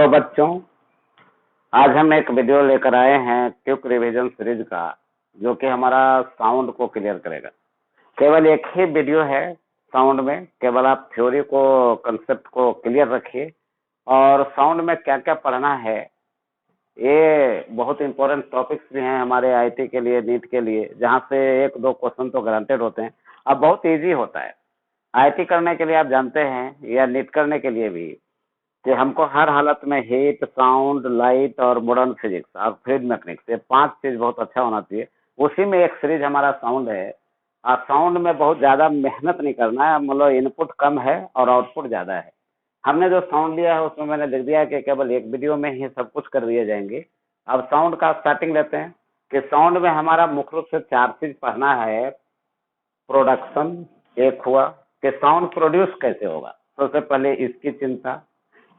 Hello बच्चों, आज हम एक वीडियो लेकर आए हैं क्विक रिवीजन सीरीज का, जो कि हमारा साउंड को क्लियर करेगा। केवल एक ही वीडियो है साउंड में, केवल आप थ्योरी को, कंसेप्ट को क्लियर रखिए और साउंड में क्या क्या पढ़ना है। ये बहुत इंपॉर्टेंट टॉपिक्स भी हैं हमारे आईटी के लिए, नीट के लिए, जहाँ से एक दो क्वेश्चन तो गारंटेड होते हैं। अब बहुत ईजी होता है आईटी करने के लिए, आप जानते हैं, या नीट करने के लिए भी, कि हमको हर हालत में हीट, साउंड, लाइट और मॉडर्न फिजिक्स और फ्लूइड मैकेनिक्स, ये 5 चीज बहुत अच्छा होना चाहिए। उसी में एक सीरीज हमारा साउंड है। और साउंड में बहुत ज्यादा मेहनत नहीं करना है, मतलब इनपुट कम है और आउटपुट ज्यादा है। हमने जो साउंड लिया है उसमें मैंने लिख दिया है कि केवल एक वीडियो में ही सब कुछ कर दिए जाएंगे। अब साउंड का स्टार्टिंग लेते हैं कि साउंड में हमारा मुख्य रूप से 4 चीज पढ़ना है। प्रोडक्शन एक हुआ कि साउंड प्रोड्यूस कैसे होगा, सबसे पहले इसकी चिंता।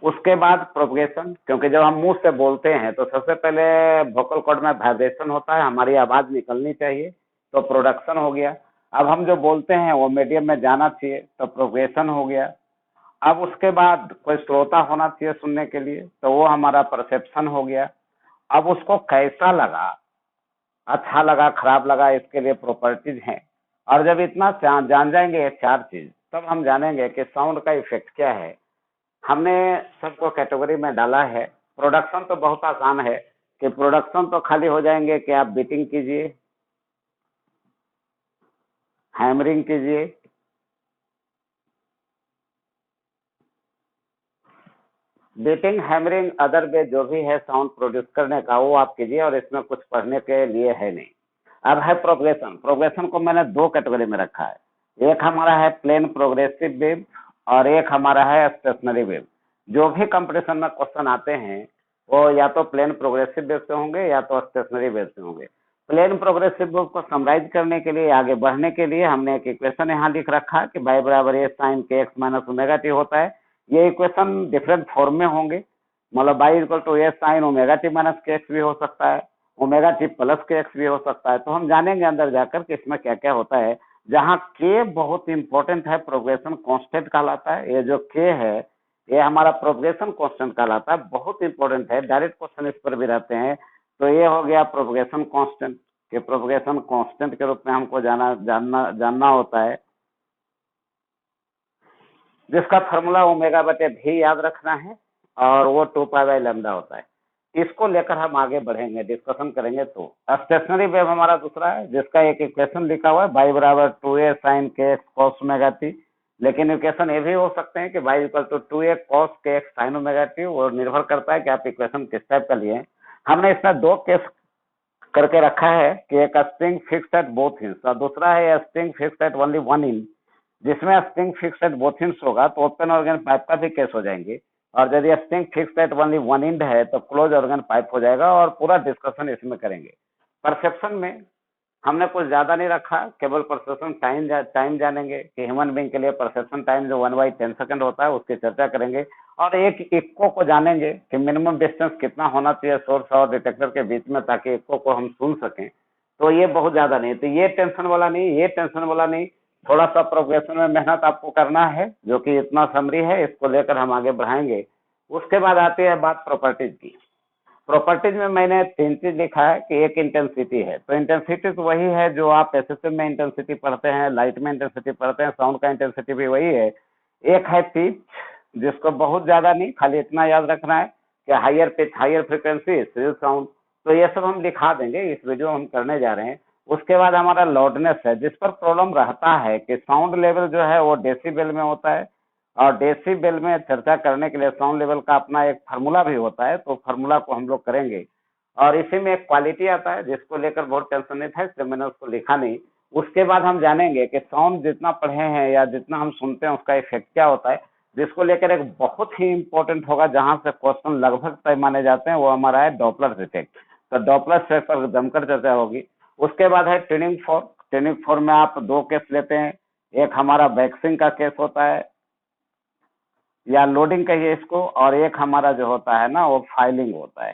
उसके बाद प्रोपगेशन, क्योंकि जब हम मुंह से बोलते हैं तो सबसे पहले वोकल कॉर्ड में वाइब्रेशन होता है, हमारी आवाज निकलनी चाहिए, तो प्रोडक्शन हो गया। अब हम जो बोलते हैं वो मीडियम में जाना चाहिए, तो प्रोपगेशन हो गया। अब उसके बाद कोई श्रोता होना चाहिए सुनने के लिए, तो वो हमारा परसेप्शन हो गया। अब उसको कैसा लगा, अच्छा लगा, खराब लगा, इसके लिए प्रॉपर्टीज हैं। और जब इतना जान जाएंगे ये 4 चीज, तब हम जानेंगे कि साउंड का इफेक्ट क्या है। हमने सबको कैटेगरी में डाला है। प्रोडक्शन तो बहुत आसान है कि प्रोडक्शन तो खाली हो जाएंगे कि आप बीटिंग कीजिए, हैमरिंग कीजिए, बीटिंग, हैमरिंग, अदर वे जो भी है साउंड प्रोड्यूस करने का, वो आप कीजिए, और इसमें कुछ पढ़ने के लिए है नहीं। अब है प्रोग्रेशन। प्रोग्रेशन को मैंने 2 कैटेगरी में रखा है। एक हमारा है प्लेन प्रोग्रेसिव वेव और एक हमारा है स्टेशनरी वेव। जो भी कंपटीशन में क्वेश्चन आते हैं वो या तो प्लेन प्रोग्रेसिव वेव से होंगे या तो स्टेशनरी वेव से होंगे। प्लेन प्रोग्रेसिव वेव को समराइज करने के लिए, आगे बढ़ने के लिए, हमने एक इक्वेशन यहाँ लिख रखा है कि y बराबर ए sign k x minus omega T होता है। ये इक्वेशन डिफरेंट फॉर्म में होंगे, मतलब y equal to a sine omega t minus k x भी हो सकता है, omega t plus k x भी हो सकता है। तो हम जानेंगे अंदर जाकर कि इसमें क्या क्या होता है। जहाँ के बहुत इंपॉर्टेंट है, प्रोग्रेशन कांस्टेंट कहलाता है। ये जो के है ये हमारा प्रोग्रेशन कांस्टेंट कहलाता है, बहुत इंपॉर्टेंट है, डायरेक्ट क्वेश्चन इस पर भी रहते हैं। तो ये हो गया प्रोग्रेशन कांस्टेंट, के प्रोग्रेशन कांस्टेंट के रूप में हमको जानना होता है, जिसका फॉर्मूला ओमेगा बटे भी याद रखना है, और वो 2 पाई/लैम्डा होता है। इसको लेकर हम आगे बढ़ेंगे, डिस्कशन करेंगे। तो स्टेशनरी वेव हमारा दूसरा है, जिसका एक इक्वेशन लिखा हुआ है y बराबर 2a sine k x cos omega t. लेकिन इक्वेशन ये भी हो सकते हैं कि y equal to 2a cos k x sine omega t, और निर्भर करता है कि आप इक्वेशन किस टाइप का लिए हैं। हमने इसमें 2 केस करके रखा है कि एक string fixed at both ends और दूसरा है string fixed at only 1 end. जिसमें string fixed at both ends होगा तो ओपन ऑर्गन पाइप का भी केस हो जाएंगे, और यदि string fixed at only 1 inch है तो क्लोज ऑर्गन पाइप हो जाएगा, और पूरा डिस्कशन इसमें करेंगे। परसेप्शन में हमने कुछ ज्यादा नहीं रखा, केवल परसेप्शन टाइम जानेंगे कि ह्यूमन बीइंग के लिए परसेप्शन टाइम जो 1/10 सेकंड होता है उसकी चर्चा करेंगे। और एक इक्को को जानेंगे कि मिनिमम डिस्टेंस कितना होना चाहिए सोर्स और डिटेक्टर के बीच में, ताकि इक्को को हम सुन सकें। तो ये बहुत ज्यादा नहीं, तो ये टेंशन वाला नहीं, ये टेंशन वाला नहीं। थोड़ा सा प्रोग्रेशन में मेहनत आपको करना है, जो कि इतना समरी है, इसको लेकर हम आगे बढ़ाएंगे। उसके बाद आती है बात प्रॉपर्टीज की। प्रॉपर्टीज में मैंने 3 चीज लिखा है कि एक इंटेंसिटी है, तो इंटेंसिटी तो वही है जो आप एसएसएम में इंटेंसिटी पढ़ते हैं, लाइट में इंटेंसिटी पढ़ते हैं, साउंड का इंटेंसिटी भी वही है। एक है पिच, जिसको बहुत ज्यादा नहीं, खाली इतना याद रखना है कि higher pitch, higher frequency, shrill sound. तो ये सब हम लिखा देंगे, इस वीडियो हम करने जा रहे हैं। उसके बाद हमारा लाउडनेस है, जिस पर प्रॉब्लम रहता है कि साउंड लेवल जो है वो डेसिबल में होता है, और डेसिबल में चर्चा करने के लिए साउंड लेवल का अपना एक फार्मूला भी होता है, तो फार्मूला को हम लोग करेंगे। और इसी में एक क्वालिटी आता है जिसको लेकर बहुत टेंशन नहीं था, इसलिए मैंने उसको लिखा नहीं। उसके बाद हम जानेंगे कि साउंड जितना पढ़े हैं या जितना हम सुनते हैं उसका इफेक्ट क्या होता है, जिसको लेकर एक बहुत ही इंपॉर्टेंट होगा, जहां से क्वेश्चन लगभग तय माने जाते हैं, वो हमारा है डॉपलर इफेक्ट। तो डॉपलर इफेक्ट पर जमकर चर्चा होगी। उसके बाद है ट्यूनिंग फॉर्क। ट्यूनिंग फॉर्क में आप 2 केस लेते हैं, एक हमारा वैक्सिंग का केस होता है, या लोडिंग कहिए इसको, और एक हमारा जो होता है ना वो फाइलिंग होता है।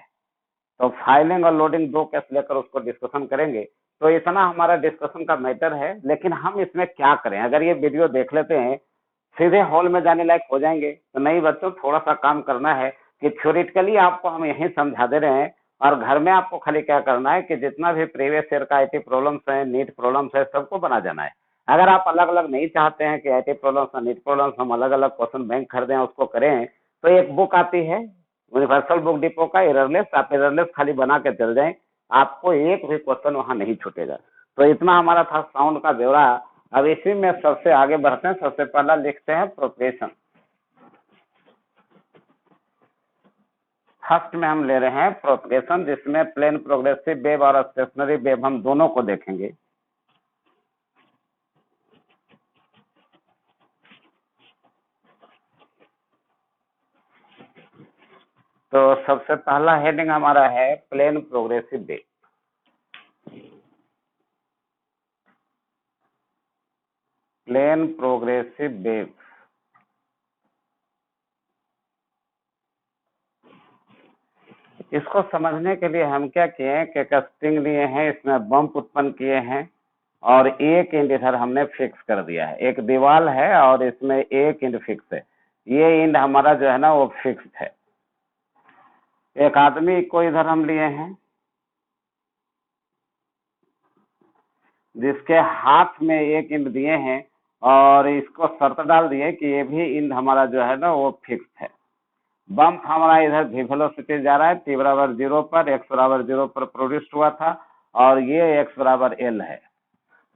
तो फाइलिंग और लोडिंग 2 केस लेकर उसको डिस्कशन करेंगे। तो इतना हमारा डिस्कशन का मैटर है। लेकिन हम इसमें क्या करें, अगर ये वीडियो देख लेते हैं सीधे हॉल में जाने लायक हो जाएंगे, तो नहीं बच्चों, थोड़ा सा काम करना है। कि थ्योरेटिकली आपको हम यही समझा दे रहे हैं, और घर में आपको खाली क्या करना है कि जितना भी प्रीवियस ईयर का आईटी प्रॉब्लम्स है, नीट प्रॉब्लम्स है, सबको बना जाना है। अगर आप अलग अलग नहीं चाहते हैं कि आईटी प्रॉब्लम्स और नीट प्रॉब्लम्स हम अलग अलग क्वेश्चन बैंक खरीदें उसको करें, तो एक बुक आती है यूनिवर्सल बुक डिपो का, एररलेस, आप एररलेस खाली बना के चल जाएं, आपको एक भी क्वेश्चन वहां नहीं छूटेगा। तो इतना हमारा था साउंड का ब्यौरा। अब इसी में सबसे आगे बढ़ते हैं। सबसे पहला लिखते हैं प्रोग्रेशन। फर्स्ट में हम ले रहे हैं प्रोग्रेशन, जिसमें प्लेन प्रोग्रेसिव वेव और स्टेशनरी वेव हम दोनों को देखेंगे। तो सबसे पहला हेडिंग हमारा है plane progressive wave. Plane progressive wave, इसको समझने के लिए हम क्या किए हैं कि एक स्ट्रिंग लिए हैं, इसमें बम्प उत्पन्न किए हैं और एक इंड इधर हमने फिक्स कर दिया है। एक दीवार है और इसमें एक इंड फिक्स है, ये इंड हमारा जो है ना वो फिक्स्ड है। एक आदमी को इधर हम लिए हैं जिसके हाथ में एक इंड दिए हैं और इसको शर्त डाल दिए कि ये भी इंड हमारा जो है ना वो फिक्स है। बम्प हमारा इधर भी वेलोसिटी जा रहा है t बराबर 0 पर, x बराबर 0 पर प्रोड्यूस हुआ था और ये x बराबर l है।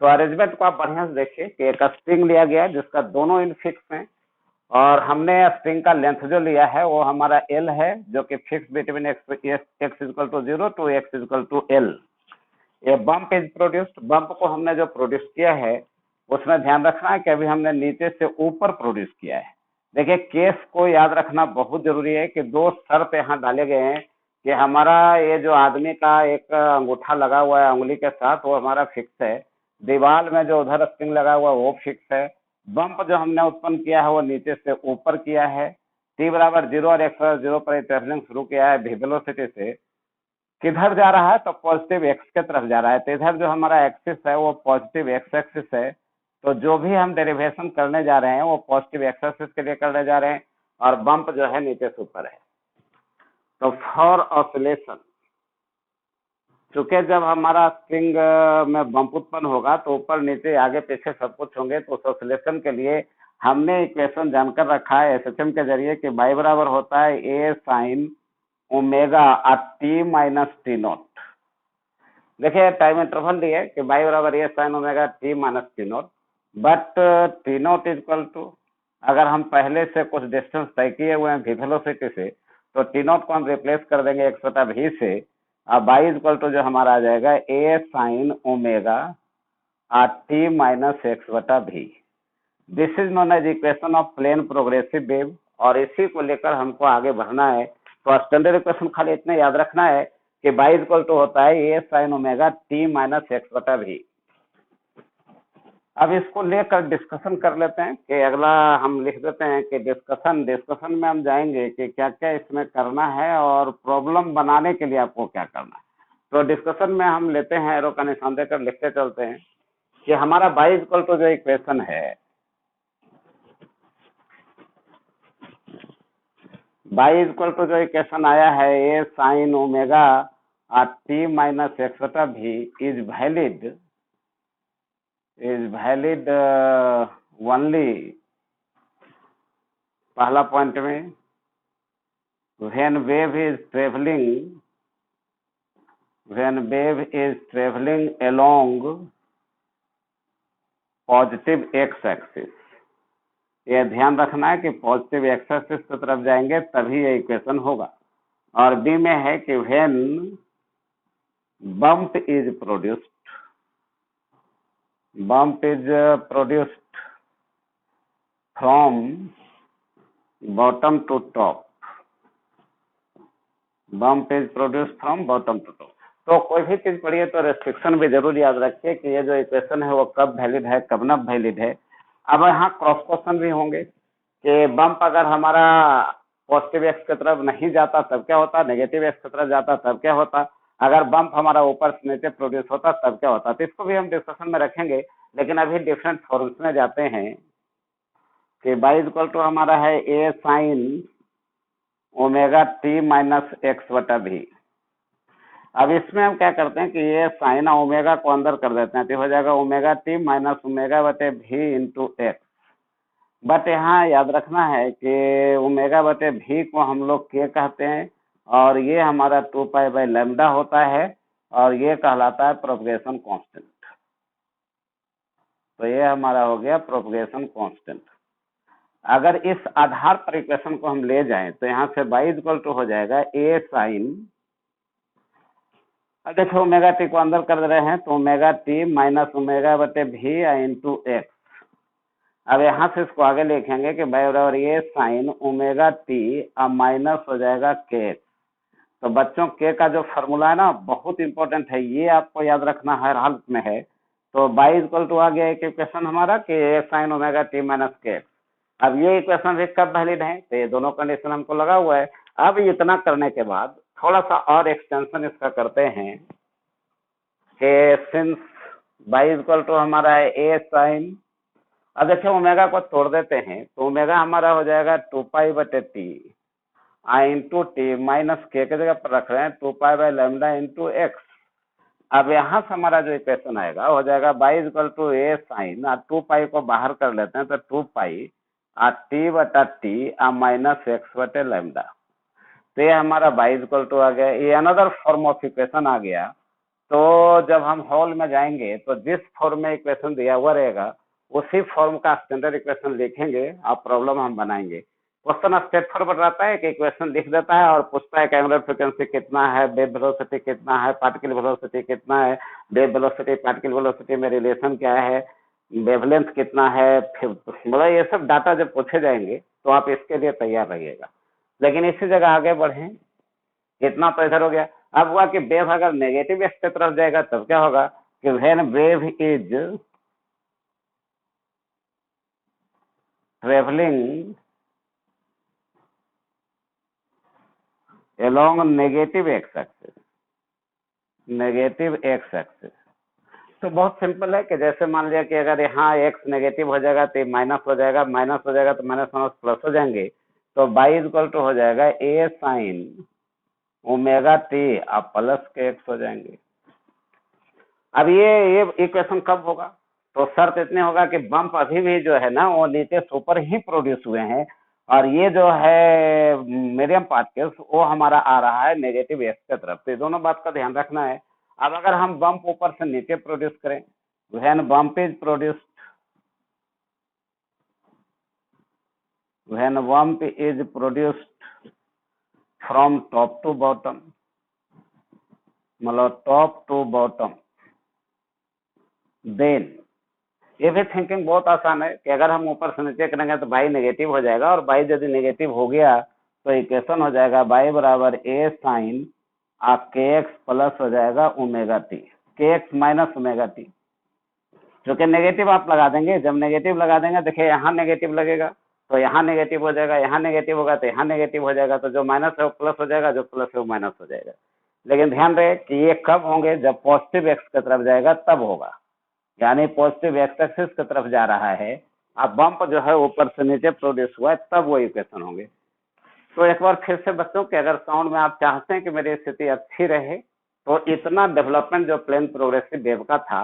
तो अरेंजमेंट को आप बढ़िया से देखिए कि एक स्ट्रिंग लिया गया जिसका दोनों इंड फिक्स हैं और हमने स्ट्रिंग का लेंथ जो लिया है वो हमारा l है, जो कि fix between x equal to 0 to x equal to l। ये बम्प इज प्रोड्यूस्ड, बम्प को हमने जो प्रोड्यूस किया है उसमें ध्यान रखना है कि अभी हमने नीचे से ऊपर प्रोड्यूस किया है। देखिए केस को याद रखना बहुत जरूरी है कि दो शर्त यहाँ डाले गए हैं कि हमारा ये जो आदमी का एक अंगूठा लगा हुआ है उंगली के साथ वो हमारा फिक्स है, दीवार में जो उधर स्प्रिंग लगा हुआ है वो फिक्स है, बम्प जो हमने उत्पन्न किया है वो नीचे से ऊपर किया है, t बराबर 0 और x बराबर 0 पर ट्रेवलिंग शुरू किया है वेलोसिटी से। किधर जा रहा है तो पॉजिटिव एक्स के तरफ जा रहा है, तो इधर जो हमारा एक्सिस है वो पॉजिटिव एक्स एक्सिस है। तो जो भी हम डेरिवेशन करने जा रहे हैं वो पॉजिटिव एक्स एक्सिस के लिए करने जा रहे हैं और बम्प जो है नीचे से ऊपर है। तो फॉर ऑसिलेशन, चूंकि जब हमारा स्ट्रिंग में बम्प उत्पन्न होगा तो ऊपर नीचे आगे पीछे सब कुछ होंगे, तो उस ऑसिलेशन के लिए हमने इक्वेशन जानकर रखा है एसएचएम के जरिए कि y बराबर होता है a sine omega t minus t naught. देखिए टाइम इंटरवल दिए कि y बराबर a sine omega t minus t naught, but t naught equal to, अगर हम पहले से कुछ डिस्टेंस तय किए हुए हैं वी वेलोसिटी से तो टी नॉट को हम रिप्लेस कर देंगे x बटा v से, अब y इक्वल टू जो हमारा आ जाएगा a sine omega t minus x बटा v। This is known as equation of plane progressive wave, और इसी को लेकर हमको आगे बढ़ना है। तो स्टैंडर्ड इक्वेशन खाली इतना याद रखना है कि y इक्वल टू होता है a sine omega t minus x बटा v। अब इसको लेकर डिस्कशन कर लेते हैं कि अगला हम लिख देते हैं कि डिस्कशन में हम जाएंगे कि क्या क्या इसमें करना है और प्रॉब्लम बनाने के लिए आपको क्या करना है। तो डिस्कशन में हम लेते हैं एरो का निशान देकर लिखते चलते हैं कि हमारा y इक्वल टू जो इक्वेशन है, y इक्वल टू जो इक्वेशन आया है a sine omega t minus x बटा v इज वैलिड ओनली, पहला पॉइंट में when wave is traveling along positive x axis, ये ध्यान रखना है कि पॉजिटिव एक्स एक्सिस की तरफ जाएंगे तभी ये इक्वेशन होगा। और बी में है कि when bump is produced from bottom to top, तो कोई भी चीज पढ़िए तो रेस्ट्रिक्शन भी जरूर याद रखिए कि ये जो इक्वेशन है वो कब वैलिड है कब न वैलिड है। अब यहाँ क्रॉस क्वेश्चन भी होंगे कि बम्प अगर हमारा पॉजिटिव एक्स की तरफ नहीं जाता तब क्या होता, नेगेटिव एक्स की तरफ जाता तब क्या होता, अगर बम्प हमारा ऊपर से नीचे प्रोड्यूस होता तब क्या होता। तो इसको भी हम डिस्कशन में रखेंगे, लेकिन अभी डिफरेंट फॉर्म्स में जाते हैं कि y इक्वल टू हमारा है a sine omega t minus x बटा भी। अब इसमें हम क्या करते हैं कि ये साइन ओमेगा को अंदर कर देते हैं, तो हो जाएगा ओमेगा टी माइनस ओमेगा बटे भी इंटू एक्स। बट यहाँ याद रखना है कि ओमेगा बटे भी को हम लोग के कहते हैं, और ये हमारा 2 पाई/लैम्डा होता है, और ये कहलाता है प्रोपगेशन कांस्टेंट। तो ये हमारा हो गया प्रोपगेशन कांस्टेंट। अगर इस आधार पर इक्वेशन को हम ले जाएं तो यहाँ से y इक्वल टू हो जाएगा a साइन, देखो ओमेगा टी को अंदर कर रहे हैं, तो ओमेगा टी माइनस ओमेगा बटे भी इंटू एक्स। अब यहाँ से इसको आगे लिखेंगे कि बराबर ये साइन ओमेगा टी अब माइनस हो जाएगा के। तो बच्चों के का जो फॉर्मूला है ना बहुत इंपॉर्टेंट है, ये आपको याद रखना हर हालत में है। तो बाई इक्वल टू आ गया एक इक्वेशन हमारा कि ए साइन ओमेगा टी माइनस के। अब ये इक्वेशन भी कब वैलिड है, तो ये दोनों कंडीशन हमको लगा हुआ है। अब इतना करने के बाद थोड़ा सा और एक्सटेंशन इसका करते हैं कि सिंस बाई इक्वल टू हमारा है ए साइन, अब देखिए ओमेगा को तोड़ देते हैं, तो ओमेगा हमारा हो जाएगा 2 पाई/टी इंटू टी माइनस के जगह पर रख रहे हैं 2 पाई/लैम्डा इंटू एक्स। अब यहाँ से हमारा जो इक्वेशन आएगा हो जाएगा y equal to a sine, 2 pi को बाहर कर लेते हैं तो 2 पाई टी बटा टी माइनस एक्स बटे लैम्डा। तो ये हमारा बाई इक्वल टू आ गया, ये अनदर फॉर्म ऑफ इक्वेशन आ गया। तो जब हम हॉल में जाएंगे तो जिस फॉर्म में इक्वेशन दिया हुआ रहेगा उसी फॉर्म का स्टैंडर्ड इक्वेशन लिखेंगे और प्रॉब्लम हम बनाएंगे। क्वेश्चन स्ट्रेट फॉरवर्ड रहता है कि इक्वेशन लिख देता है और पूछता है कि एंगुलर फ्रीक्वेंसी कितना है, वेव वेलोसिटी कितना है, पार्टिकल वेलोसिटी कितना है, वेव वेलोसिटी पार्टिकल वेलोसिटी में रिलेशन क्या है, वेवलेंथ कितना है, फिर मतलब ये सब डाटा जब पूछे जाएंगे तो आप इसके लिए तैयार रहिएगा। लेकिन इसी जगह आगे बढ़े, इतना तो इधर हो गया। अब हुआ कि वेव अगर नेगेटिव एक्स की तरफ जाएगा तब क्या होगा कि when wave is travelling along negative x axis, negative x axis. तो बहुत सिंपल है कि जैसे मान लिया कि अगर यहाँ एक्स नेगेटिव हो जाएगा तो माइनस हो जाएगा, माइनस हो जाएगा तो माइनस माइनस प्लस हो जाएंगे। तो बाई इक्वल टू हो जाएगा ए साइन ओमेगा टी आप प्लस के एक्स हो जाएंगे। अब ये इक्वेशन कब होगा, तो शर्त इतने होगा कि बम्प अभी भी जो है ना वो नीचे से ऊपर ही प्रोड्यूस हुए हैं, और ये जो है मीडियम पार्टिकल्स वो हमारा आ रहा है नेगेटिव एक्स की तरफ। तो दोनों बात का ध्यान रखना है। अब अगर हम बम्प ऊपर से नीचे प्रोड्यूस करें, when bump is produced, when bump is produced from top to bottom, मतलब टॉप टू बॉटम, देन ये भी थिंकिंग बहुत आसान है कि अगर हम ऊपर से नीचे करेंगे तो बाई नेगेटिव हो जाएगा, और बाई यदि नेगेटिव हो गया तो इक्वेशन हो जाएगा बाई बराबर ए साइन के एक्स प्लस हो जाएगा ओमेगा टी, के एक्स माइनस ओमेगा टी। जो कि नेगेटिव आप लगा देंगे, जब नेगेटिव लगा देंगे देखिए यहाँ नेगेटिव लगेगा तो यहाँ नेगेटिव हो जाएगा, यहाँ नेगेटिव होगा तो यहाँ नेगेटिव हो जाएगा, तो जो माइनस है वो प्लस हो जाएगा, जो प्लस है वो माइनस हो जाएगा। लेकिन ध्यान रहे कि ये कब होंगे, जब पॉजिटिव एक्स की तरफ जाएगा तब होगा, यानी पॉजिटिव एक्स एक्सिस की तरफ जा रहा है, अब बम्प जो है ऊपर से नीचे प्रोड्यूस हुआ है तब वो इक्वेशन होंगे। तो एक बार फिर से बच्चों कि अगर साउंड में आप चाहते हैं कि मेरी स्थिति अच्छी रहे तो इतना डेवलपमेंट जो प्लेन प्रोग्रेसिव वेव का था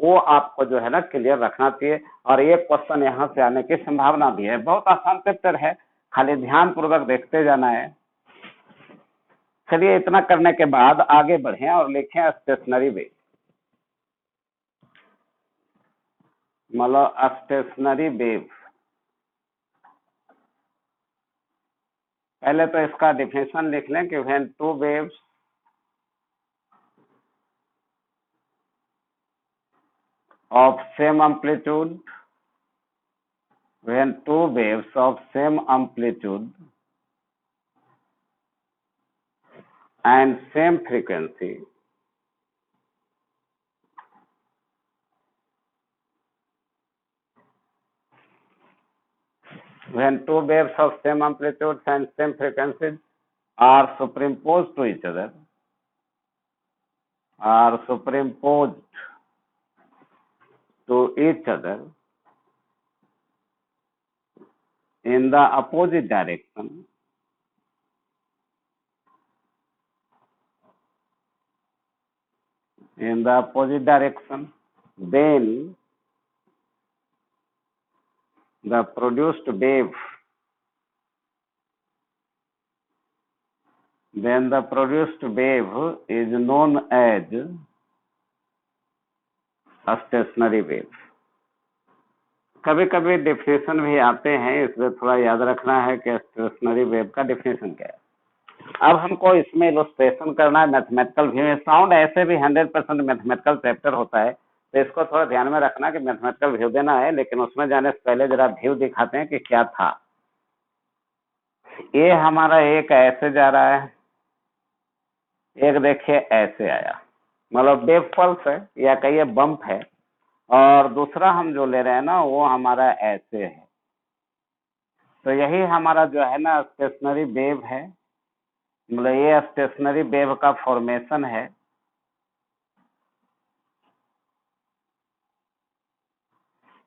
वो आपको जो है ना क्लियर रखना चाहिए, और ये क्वेश्चन यहाँ से आने की संभावना भी है। बहुत आसान चैप्टर है, खाली ध्यान पूर्वक देखते जाना है। चलिए इतना करने के बाद आगे बढ़े और लिखें स्टेशनरी वेव, मतलब स्टेशनरी वेव। पहले तो इसका डिफिनेशन लिख लें कि when two waves of same amplitude, when two waves of same amplitude and same frequency when two waves of same amplitude and same frequencies are superimposed to each other, are superimposed to each other in the opposite direction, in the opposite direction, then the produced wave is known as a stationary wave. कभी कभी definition भी आते हैं, इसलिए थोड़ा याद रखना है कि स्टेशनरी वेव का डेफिनेशन क्या है। अब हमको इसमें इलस्ट्रेशन करना है मैथमेटिकल व्यू में। साउंड ऐसे भी 100% मैथमेटिकल चैप्टर होता है, तो इसको थोड़ा ध्यान में रखना कि मैथमेटिकल व्यू देना है, लेकिन उसमें जाने से पहले जरा व्यू दिखाते हैं कि क्या था। ये हमारा एक ऐसे जा रहा है, एक देखिए ऐसे आया, मतलब वेव पल्स है या कहिए बम्प है, और दूसरा हम जो ले रहे हैं ना वो हमारा ऐसे है। तो यही हमारा जो है ना स्टेशनरी वेव है, मतलब ये स्टेशनरी वेव का फॉर्मेशन है।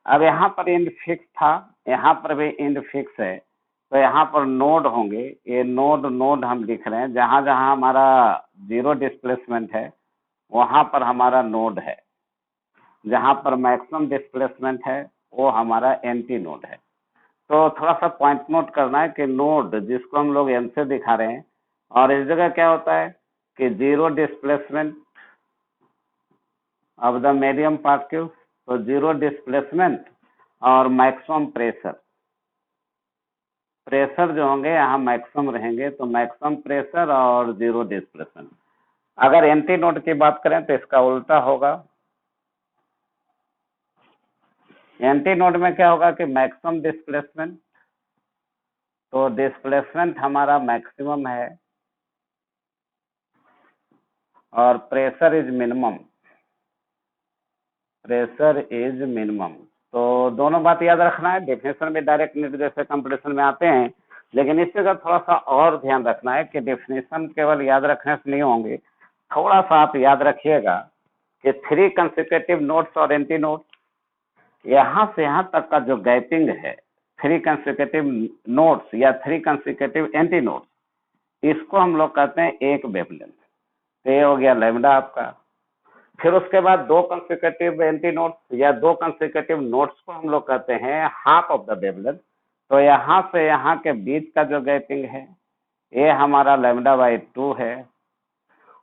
अब यहाँ पर इंड फिक्स था, यहाँ पर भी इंड फिक्स है, तो यहाँ पर नोड होंगे, ये नोड हम लिख रहे हैं। जहाँ जहाँ हमारा जीरो डिस्प्लेसमेंट है वहाँ पर हमारा नोड है, जहाँ पर मैक्सिमम डिस्प्लेसमेंट है वो हमारा एंटी नोड है। तो थोड़ा सा पॉइंट नोट करना है कि नोड जिसको हम लोग एन से दिखा रहे हैं, और इस जगह क्या होता है कि zero displacement of the medium particles, तो जीरो डिस्प्लेसमेंट और मैक्सिमम प्रेशर जो होंगे यहाँ मैक्सिमम रहेंगे, तो मैक्सिमम प्रेशर और जीरो डिस्प्लेसमेंट। अगर एंटी नोड की बात करें तो इसका उल्टा होगा। एंटी नोड में क्या होगा कि मैक्सिमम डिस्प्लेसमेंट, तो डिस्प्लेसमेंट हमारा मैक्सिमम है और प्रेशर इज मिनिमम। तो दोनों बात याद रखना है। डेफिनेशन में डायरेक्ट नीट जैसे कंपटीशन में आते हैं, लेकिन इस जगह थोड़ा सा और ध्यान रखना है कि डेफिनेशन केवल याद रखने से नहीं होंगे, थोड़ा सा आप याद रखिएगा कि 3 कंसेक्यूटिव नोड्स और एंटी नोड्स, यहाँ से यहाँ तक का जो गैपिंग है 3 कंसेक्यूटिव नोड्स या 3 कंसेक्यूटिव एंटी नोड्स, इसको हम लोग कहते हैं एक वेवलेंथ। तो ये हो गया लैम्डा आपका। फिर उसके बाद 2 कंसेक्यूटिव एंटी नोड्स या 2 कंसेक्यूटिव नोड्स को हम लोग कहते हैं हाफ ऑफ द वेवलेंथ। तो यहाँ से यहाँ के बीच का जो गैपिंग है ये हमारा λ/2 है,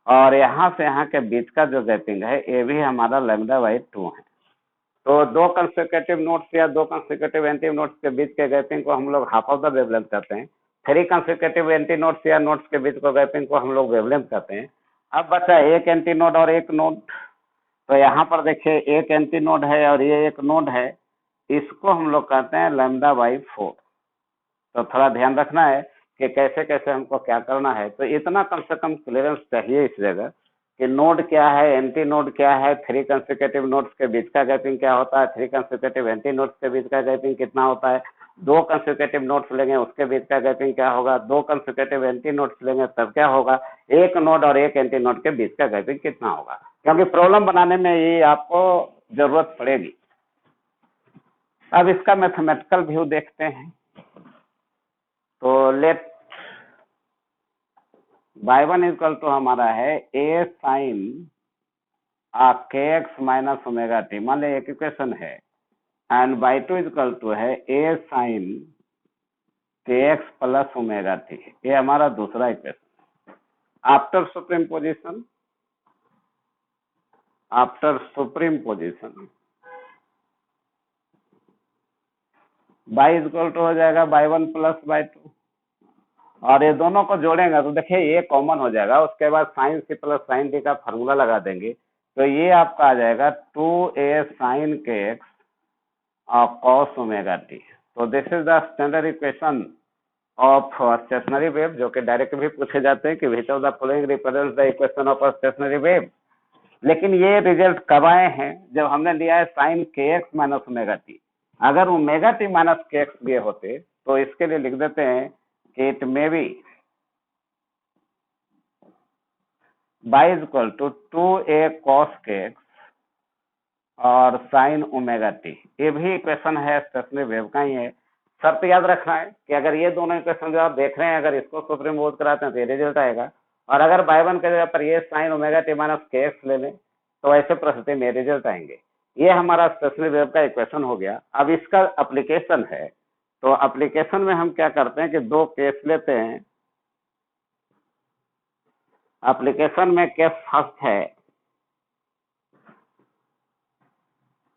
और यहाँ से यहाँ के बीच का जो गैपिंग है ये भी हमारा λ/2 है। तो 2 कंसेक्यूटिव नोड्स या 2 कंसेक्यूटिव एंटी नोड्स के बीच के गैपिंग को हम लोग हाफ ऑफ द वेवलेंथ कहते हैं। 3 कंसेक्यूटिव एंटी नोड्स या नोड्स के बीच को गैपिंग को हम लोग वेवलेंथ कहते हैं। अब बचा एक एंटी नोड और एक नोड। तो यहाँ पर देखिए एक एंटी नोड है और ये एक नोड है, इसको हम लोग कहते हैं λ/4। तो थोड़ा ध्यान रखना है कि कैसे कैसे हमको क्या करना है। तो इतना कम से कम क्लियरेंस चाहिए इस जगह कि नोड क्या है, एंटी नोड क्या है, 3 कंसेक्यूटिव नोड्स के बीच का गैपिंग क्या होता है, 3 कंसेक्यूटिव एंटी नोड्स के बीच का गैपिंग कितना होता है, 2 कंसेक्यूटिव नोड्स लेंगे उसके बीच का गैपिंग क्या होगा, 2 कंसेक्यूटिव एंटी नोड्स लेंगे तब क्या होगा, एक नोड और एक एंटी नोड के बीच का गैपिंग कितना होगा, क्योंकि प्रॉब्लम बनाने में ये आपको जरूरत पड़ेगी। अब इसका मैथमेटिकल व्यू देखते हैं। तो लेट y1 इक्वल टू हमारा है a sine kx minus omega T, मान लीजिए एक इक्वेशन है, एंड y2 इक्वल टू है a sine kx plus omega T, ये हमारा दूसरा इक्वेशन। After superposition y equal to हो जाएगा y1 प्लस y2, और ये दोनों को जोड़ेंगे तो देखिए ये कॉमन हो जाएगा। उसके बाद sine c plus sine d का फार्मूला लगा देंगे, तो ये आपका आ जाएगा 2a साइन kx और कॉस ओमेगा टी। तो this is the standard equation of stationary wave, जो कि डायरेक्ट भी पूछे जाते हैं कि which of the following represents the equation of a stationary wave. लेकिन ये रिजल्ट कब आए हैं, जब हमने लिया है sine kx minus omega t. अगर ओमेगा टी माइनस kx दिए होते तो इसके लिए लिख देते हैं कि it may be y equal to 2a cos kx और साइन ओमेगा टी। ये भी इक्वेशन है स्टेशनरी वेव का ही है। शर्त याद रखना है कि अगर ये दोनों इक्वेशन जो आप देख रहे हैं अगर इसको सुप्रीम बोध कराते हैं तो ये रिजल्ट आएगा, और अगर y1 के जगह पर ये sign omega t minus kx ले लें तो ऐसे परिस्थिति में रिजल्ट आएंगे। ये हमारा स्टेशनरी वेव का इक्वेशन हो गया। अब इसका एप्लीकेशन है, तो एप्लीकेशन में हम क्या करते हैं कि दो केस लेते हैं। एप्लीकेशन में केस फर्स्ट है,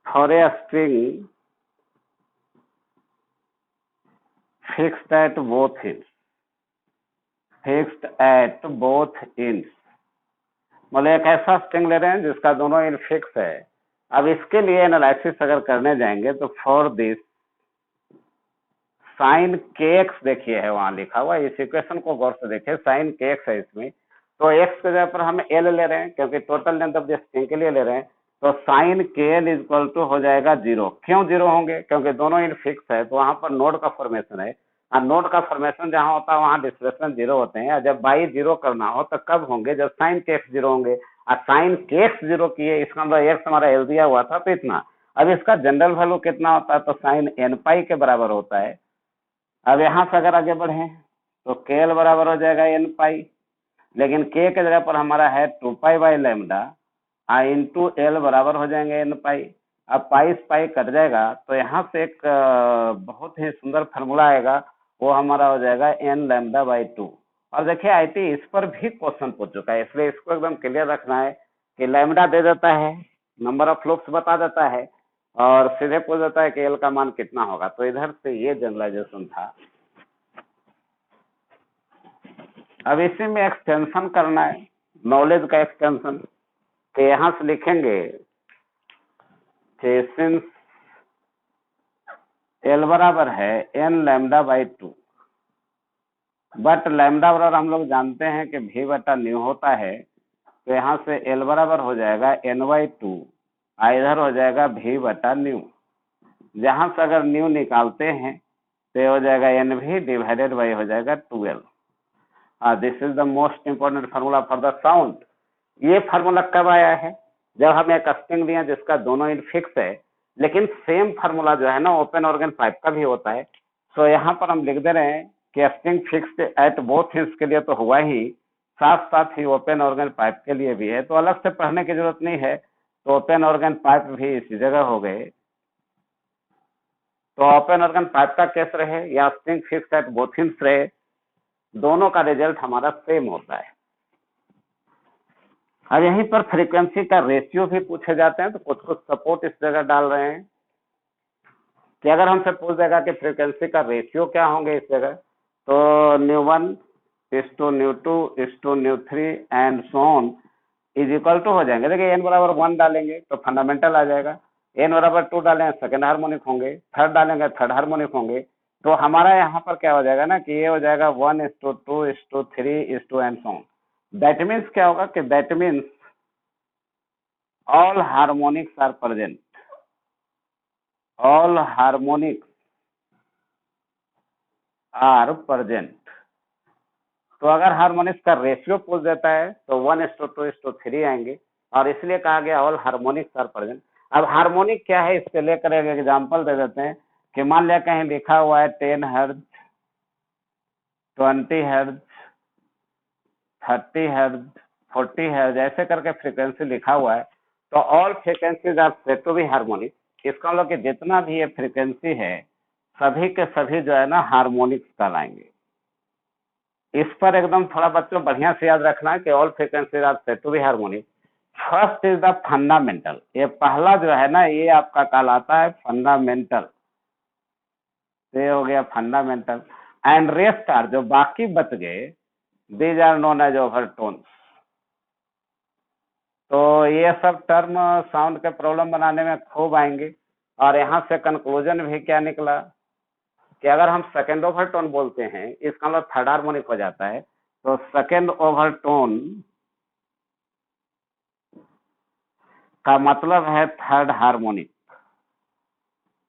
for a string fixed at both ends, fixed at both ends, मतलब एक ऐसा स्ट्रिंग ले रहे हैं जिसका दोनों इन फिक्स है। अब इसके लिए एनालिसिस अगर करने जाएंगे तो for this sign k x, देखिए है वहां लिखा हुआ, इस इक्वेशन को गौर से देखिए, साइन के एक्स है इसमें, तो एक्स के जगह पर हम एल ले रहे हैं क्योंकि total length of the string के लिए ले रहे हैं, तो साइन के एल इक्वल टू हो जाएगा 0। क्यों 0 होंगे? क्योंकि दोनों इन फिक्स है, तो वहां पर नोड का फॉर्मेशन है, और नोड का फॉर्मेशन जहां होता है वहां डिस्प्लेसमेंट 0 होते हैं। जब बाई 0 करना हो तो कब होंगे? जब साइन के एक्स 0 होंगे, और साइन के एक्स 0 किए, इसका मतलब एक्स हमारा एल दिया हुआ था तो इतना। अब इसका जनरल वैल्यू कितना होता है? तो साइन एन पाई के बराबर होता है। अब यहाँ से अगर आगे बढ़े तो के एल बराबर हो जाएगा एन पाई, लेकिन के के जगह पर हमारा है 2 pi by lambda, into L बराबर हो जाएंगे एन पाई। अब पाई से पाई कट जाएगा, तो यहाँ से एक बहुत ही सुंदर फार्मूला आएगा, वो हमारा हो जाएगा एन लैम्डा बाई 2। और देखिए आईटी इस पर भी क्वेश्चन पूछ चुका है, इसलिए इसको एकदम क्लियर रखना है कि लैम्डा दे देता है, नंबर ऑफ लूप्स बता देता है, और सीधे पूछ देता है कि एल का मान कितना होगा। तो इधर से ये जनरलाइजेशन था। अब इसी में एक्सटेंशन करना है, नॉलेज का एक्सटेंशन। तो यहां से लिखेंगे कि सिंस एल बराबर है n lambda by 2, but lambda बराबर हम लोग जानते हैं कि भी बटा न्यू होता है, तो यहाँ से एल बराबर हो जाएगा एन बाई 2, इधर हो जाएगा भी बटा न्यू। जहां से अगर न्यू निकालते हैं तो हो जाएगा एन भी डिवाइडेड बाई हो जाएगा 12। This is the most important formula for the sound. ये फार्मूला कब आया है? जब हम एक स्ट्रिंग दिए जिसका दोनों इन फिक्स है, लेकिन सेम फार्मूला जो है ना ओपन ऑर्गन पाइप का भी होता है। सो यहाँ पर हम लिख दे रहे हैं कि string fixed at both ends के लिए तो हुआ ही, साथ साथ ही ओपन ऑर्गन पाइप के लिए भी है, तो अलग से पढ़ने की जरूरत नहीं है। तो ओपन ऑर्गन पाइप भी इसी जगह हो गए। तो ओपन ऑर्गन पाइप का केस रहे या string fixed at both ends रहे, दोनों का रिजल्ट हमारा सेम होता है। अब यहीं पर फ्रीक्वेंसी का रेशियो भी पूछे जाते हैं, तो कुछ कुछ सपोर्ट इस जगह डाल रहे हैं कि अगर हमसे पूछ देगा कि फ्रीक्वेंसी का रेशियो क्या होंगे इस जगह, तो nu 1 is to nu 2 is to nu 3 and so on is equal to हो जाएंगे। देखिए एन बराबर 1 डालेंगे तो फंडामेंटल आ जाएगा, एन बराबर 2 डालेंगे सेकेंड हार्मोनिक होंगे, थर्ड डालेंगे थर्ड हार्मोनिक होंगे। तो हमारा यहाँ पर क्या हो जाएगा ना कि ये हो जाएगा 1 is to 2 is to 3 is to and so on. That means क्या होगा कि that means all harmonics are present, all harmonics are present। तो अगर हार्मोनिक्स का रेशियो पूछ देता है तो 1:2:3 आएंगे, और इसलिए कहा गया ऑल हार्मोनिक्स आर प्रेजेंट। अब हार्मोनिक क्या है इसके लेकर एक एग्जांपल दे देते हैं कि मान लिया कहीं लिखा हुआ है 10 हर्ट्ज, 20 हर्ट्ज, 30 हर्ट्ज, 40 हर्ट्ज, ऐसे करके फ्रीक्वेंसी लिखा हुआ है, तो all frequencies are said to be harmonic. इसका मतलब कि जितना भी ये फ्रीक्वेंसी है सभी के सभी जो है ना हार्मोनिक्स कहलाएंगे। इस पर एकदम थोड़ा बच्चों बढ़िया से याद रखना है कि all frequencies are said to be harmonic. First is the fundamental, ये पहला जो है ना ये आपका कहलाता है फंडामेंटल, ये हो गया फंडामेंटल। एंड रेस्ट आर, जो बाकी बच गए, these are known as overtones. तो ये सब टर्म साउंड के प्रॉब्लम बनाने में खूब आएंगे। और यहाँ से कंक्लूजन भी क्या निकला कि अगर हम सेकेंड ओवरटोन बोलते हैं इसका मतलब थर्ड हार्मोनिक हो जाता है, तो सेकेंड ओवरटोन का मतलब है थर्ड हार्मोनिक,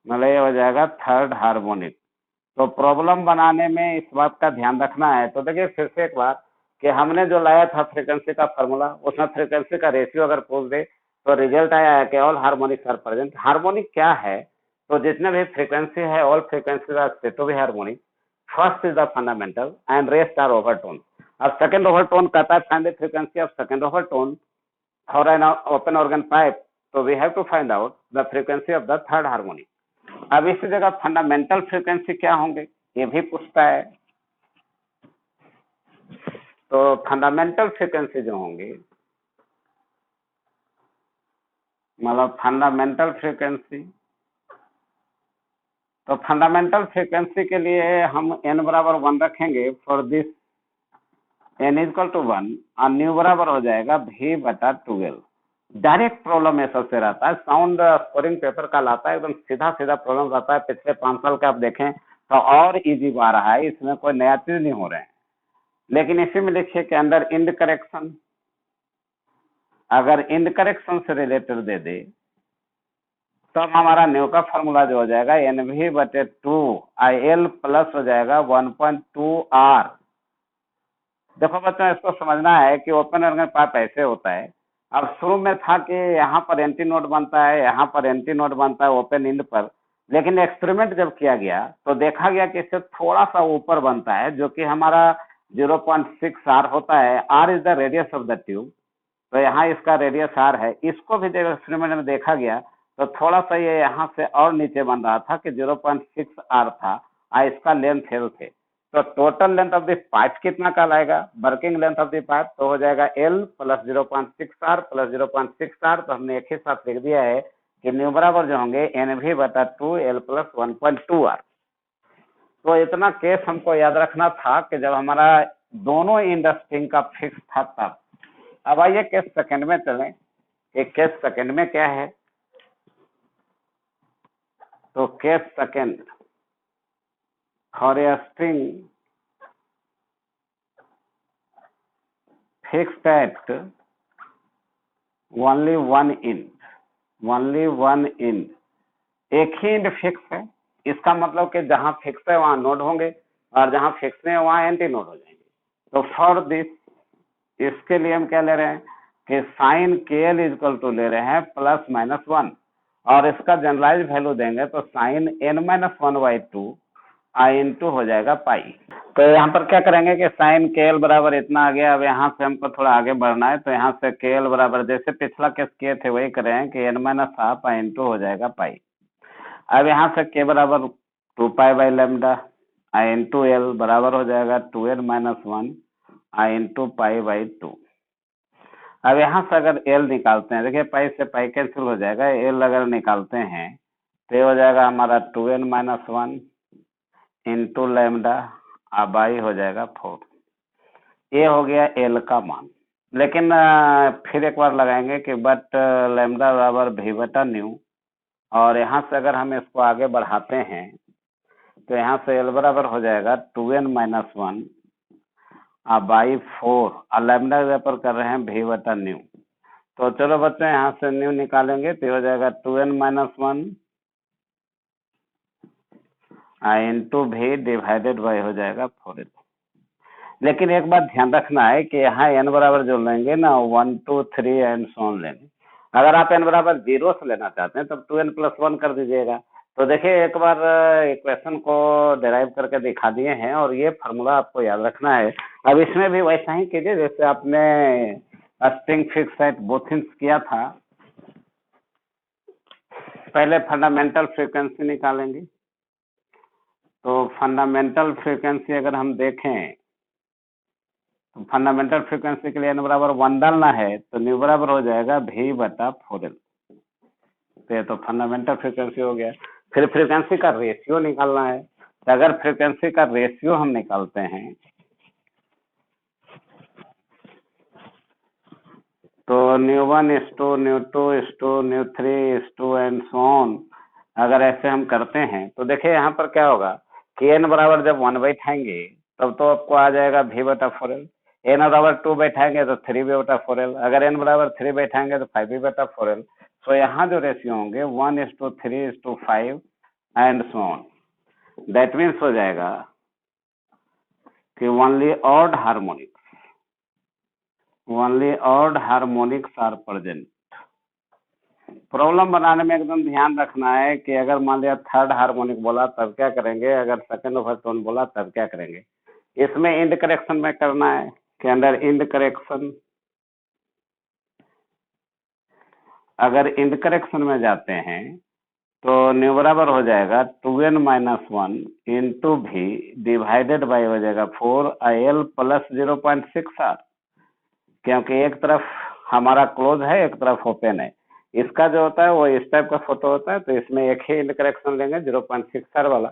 मतलब ये हो जाएगा थर्ड हार्मोनिक। तो प्रॉब्लम बनाने में इस बात का ध्यान रखना है। तो देखिए फिर से एक बार कि हमने जो लाया था फ्रीक्वेंसी का फॉर्मूला, उसमें फ्रीक्वेंसी का रेशियो अगर पूछ दे तो रिजल्ट आया है कि all harmonics are present. Harmonic क्या है? तो जितने भी फ्रीक्वेंसी है all frequencies are said to be harmonic. First is the fundamental and rest are overtone. अब सेकंड ओवरटोन कहता है find the frequency of second overtone. for an open organ pipe, so we have to find out the frequency of the third harmonic. अब इसी जगह fundamental frequency क्या होंगे ये भी पूछता है। तो फंडामेंटल फ्रीक्वेंसी जो होंगी, मतलब फंडामेंटल फ्रीक्वेंसी, तो फंडामेंटल फ्रीक्वेंसी के लिए हम n बराबर 1 रखेंगे for this n equal to 1 और न्यू बराबर हो जाएगा v/12। डायरेक्ट प्रॉब्लम ऐसा से रहता है, साउंड स्कोरिंग पेपर का लाता है, एकदम सीधा सीधा प्रॉब्लम रहता है। पिछले 5 साल का आप देखें तो और इजी आ रहा है, इसमें कोई नया चीज नहीं हो रहे हैं। लेकिन इसी में लिखिए कि अंडर इंड करेक्शन, अगर इंड करेक्शन से रिलेटेड दे दे तब हमारा न्यू का फॉर्मूला जो हो जाएगा NV/2 IL प्लस हो जाएगा 1.2 R। देखो बच्चों, इसको समझना है कि ओपन ऑर्गन पाइप ऐसे होता है। अब शुरू में था कि यहाँ पर एंटी नोड बनता है, यहाँ पर एंटी नोड बनता है ओपन इंड पर, लेकिन एक्सपेरिमेंट जब किया गया तो देखा गया कि इससे थोड़ा सा ऊपर बनता है, जो कि हमारा 0.6 R होता है। R is the radius of the tube, तो यहाँ इसका रेडियस R है। इसको भी जब एक्सपेरिमेंट में देखा गया तो थोड़ा सा ये यहाँ से और नीचे बन रहा था कि 0.6 R था और इसका लेंथ L थे। तो total length of the pipe कितना कहलाएगा, working length of the pipe, तो हो जाएगा L plus 0.6 R plus 0.6 R। तो हमने एक ही साथ लिख दिया है कि न्यू बराबर जो होंगे NV/2 L प्लस 1.2 R। तो इतना केस हमको याद रखना था कि जब हमारा दोनों इंड स्प्रिंग का फिक्स था तब। अब आइए केस सेकंड में चलें। एक केस सेकंड में क्या है, तो case second for a string fixed at only one end, एक ही इंड फिक्स है। इसका मतलब कि जहां फिक्स है वहां नोड होंगे और जहां फिक्स नहीं है वहां एंटी नोड हो जाएंगे। तो फॉर दिस, इसके लिए हम क्या ले रहे हैं कि साइन KL इक्वल टू ले रहे हैं +-1, और इसका जनरलाइज वैल्यू देंगे तो साइन n-1/2 I हो जाएगा पाई। तो यहाँ पर क्या करेंगे कि साइन KL बराबर इतना आ गया। अब यहाँ से हमको थोड़ा आगे बढ़ना है, तो यहाँ से KL बराबर जैसे पिछला केस किए थे वही करें कि n-1/2 I हो जाएगा पाई। अब यहाँ से K बराबर 2π/λ I L बराबर हो जाएगा 2n-1 I/π/2। अब यहाँ से अगर L निकालते हैं, देखिए पाई से पाई कैंसिल हो जाएगा, L अगर निकालते हैं तो ये हो जाएगा हमारा 2n-1 इंटू लैम्डा बाई हो जाएगा 4। ये हो गया L का मान। लेकिन फिर एक बार लगाएंगे कि बट लैम्डा बराबर v/न्यू, और यहाँ से अगर हम इसको आगे बढ़ाते हैं तो यहाँ से L बराबर हो जाएगा 2n-1 बाई 4, और लैम्डा पर कर रहे हैं v/न्यू। तो चलो बच्चों यहाँ से न्यू निकालेंगे तो हो जाएगा 2n-1 into v divided by हो जाएगा 4। लेकिन एक बात ध्यान रखना है कि यहाँ n बराबर जो लेंगे ना 1 2 3 एंड सो ऑन लेंगे। अगर आप n बराबर 0 से लेना चाहते हैं तब 2n+1 कर दीजिएगा। तो देखिए एक बार इक्वेशन को डिराइव करके दिखा दिए हैं और ये फार्मूला आपको याद रखना है। अब इसमें भी वैसा ही कीजिए जैसे आपने स्प्रिंग फिक्स एट बोथिंस किया था। पहले फंडामेंटल फ्रीक्वेंसी निकालेंगे। तो फंडामेंटल फ्रीक्वेंसी अगर हम देखें तो फंडामेंटल फ्रीक्वेंसी के लिए n बराबर 1 डालना है तो न्यू बराबर हो जाएगा v/4L। तो ये तो फंडामेंटल फ्रीक्वेंसी हो गया। फिर फ्रीक्वेंसी का रेशियो निकालना है। तो अगर फ्रीक्वेंसी का रेशियो हम निकालते हैं तो ν1:ν2:ν3 एंड सो ऑन, अगर ऐसे हम करते हैं तो देखिए यहाँ पर क्या होगा कि n बराबर जब 1 बैठाएंगे तब तो आपको आ जाएगा v/4L। n बराबर 2 बैठाएंगे तो 3v/4L। अगर n बराबर 3 बैठाएंगे तो 5v/4L। तो यहाँ जो रेशियो होंगे 1:3:5 and so on. That means हो जाएगा कि only odd harmonics are present. Problem बनाने में एकदम ध्यान रखना है कि अगर मान लिया थर्ड हार्मोनिक बोला तब क्या करेंगे, अगर सेकंड ओवरटोन बोला तब क्या करेंगे। इसमें इंड करेक्शन में करना है कि अंडर इंड करेक्शन अगर इनकरेक्शन में जाते हैं तो न्यू बराबर हो जाएगा 2n माइनस वन इंटू भी डिवाइडेड बाई हो जाएगा 4IL प्लस 0.6R, क्योंकि एक तरफ हमारा क्लोज है एक तरफ ओपन है। इसका जो होता है वो इस टाइप का फोटो होता है, तो इसमें एक ही इंटरेक्शन लेंगे 0.6R वाला,